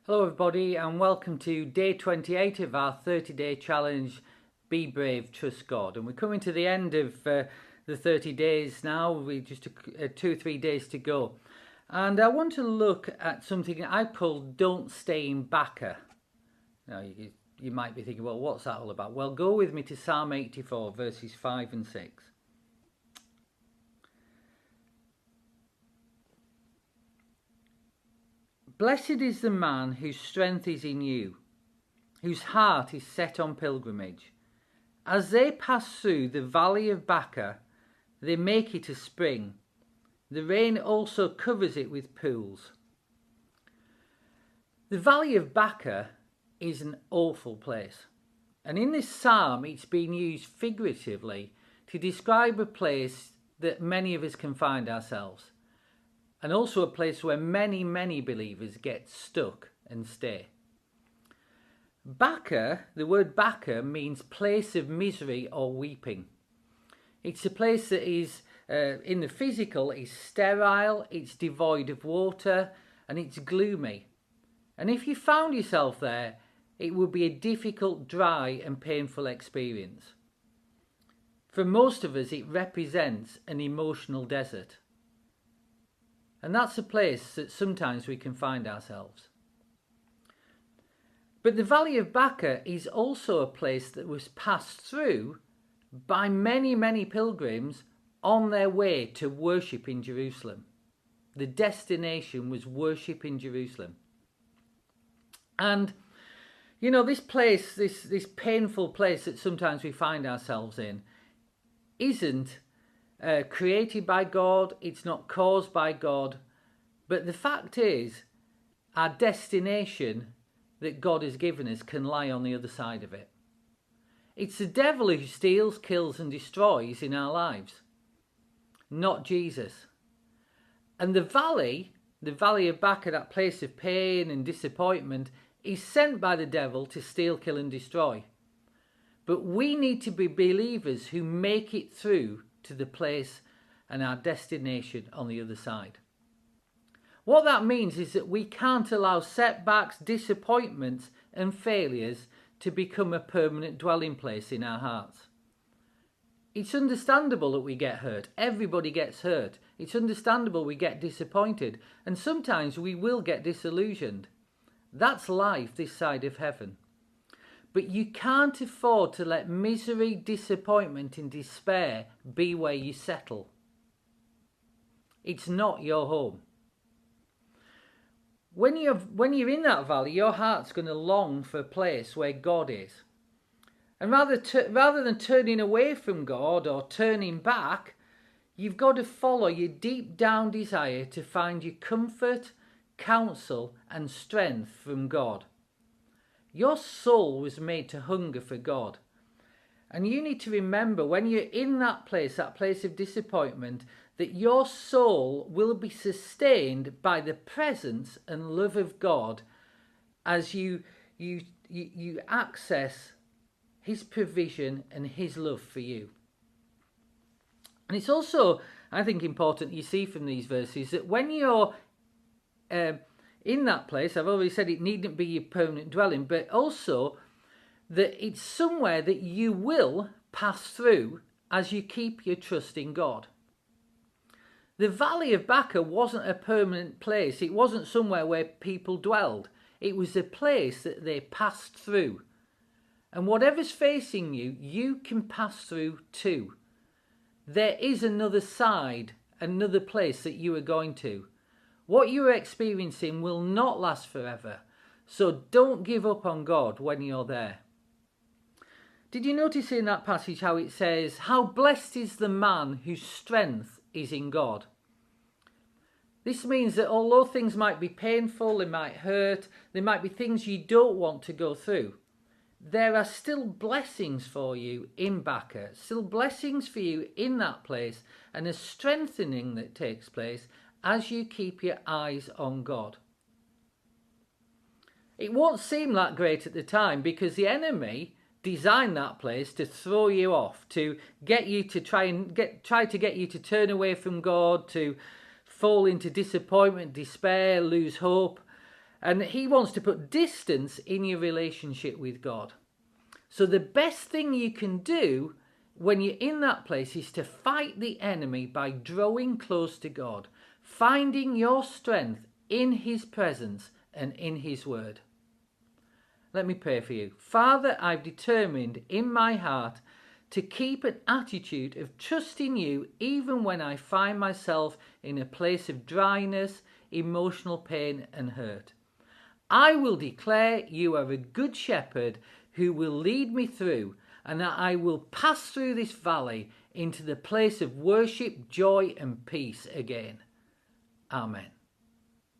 Hello everybody and welcome to day 28 of our 30-day challenge, Be Brave, Trust God. And we're coming to the end of the 30 days now. We just took 2 or 3 days to go. And I want to look at something I call Don't Stay in Backer. Now you might be thinking, well, what's that all about? Well, go with me to Psalm 84 verses 5 and 6. Blessed is the man whose strength is in you, whose heart is set on pilgrimage. As they pass through the valley of Baca, they make it a spring. The rain also covers it with pools. The valley of Baca is an awful place. And in this psalm, it's been used figuratively to describe a place that many of us can find ourselves. And also a place where many believers get stuck and stay. Baca, the word Baca means place of misery or weeping. It's a place that is, in the physical, is sterile, it's devoid of water, and it's gloomy. And if you found yourself there, it would be a difficult, dry and painful experience. For most of us, it represents an emotional desert. And that's a place that sometimes we can find ourselves. But the Valley of Baca is also a place that was passed through by many pilgrims on their way to worship in Jerusalem. The destination was worship in Jerusalem. And, you know, this place, this painful place that sometimes we find ourselves in, isn't created by God, it's not caused by God, but the fact is our destination that God has given us can lie on the other side of it. It's the devil who steals, kills and destroys in our lives, not Jesus. And the valley of Baca, that place of pain and disappointment, is sent by the devil to steal, kill and destroy. But we need to be believers who make it through to the place and our destination on the other side. What that means is that we can't allow setbacks, disappointments and failures to become a permanent dwelling place in our hearts. It's understandable that we get hurt. Everybody gets hurt. It's understandable we get disappointed, and sometimes we will get disillusioned. That's life this side of heaven. But you can't afford to let misery, disappointment and despair be where you settle. It's not your home. When you're in that valley, your heart's going to long for a place where God is. And rather than turning away from God or turning back, you've got to follow your deep down desire to find your comfort, counsel and strength from God. Your soul was made to hunger for God. And you need to remember when you're in that place of disappointment, that your soul will be sustained by the presence and love of God as you access his provision and his love for you. And it's also, I think, important you see from these verses that when you're in that place, I've already said it needn't be your permanent dwelling, but also that it's somewhere that you will pass through as you keep your trust in God. The Valley of Baca wasn't a permanent place. It wasn't somewhere where people dwelled. It was a place that they passed through. And whatever's facing you, you can pass through too. There is another side, another place that you are going to. What you are experiencing will not last forever, so don't give up on God when you're there. Did you notice in that passage how it says, "How blessed is the man whose strength is in God"? This means that although things might be painful, they might hurt, there might be things you don't want to go through, there are still blessings for you in Baca, still blessings for you in that place, and a strengthening that takes place as you keep your eyes on God. It won't seem that great at the time because the enemy designed that place to throw you off, to get you to try to get you to turn away from God, to fall into disappointment, despair, lose hope. And he wants to put distance in your relationship with God. So the best thing you can do when you're in that place is to fight the enemy by drawing close to God, finding your strength in his presence and in his word. Let me pray for you. Father, I've determined in my heart to keep an attitude of trusting you even when I find myself in a place of dryness, emotional pain and hurt. I will declare you are a good shepherd who will lead me through, and that I will pass through this valley into the place of worship, joy and peace again. Amen.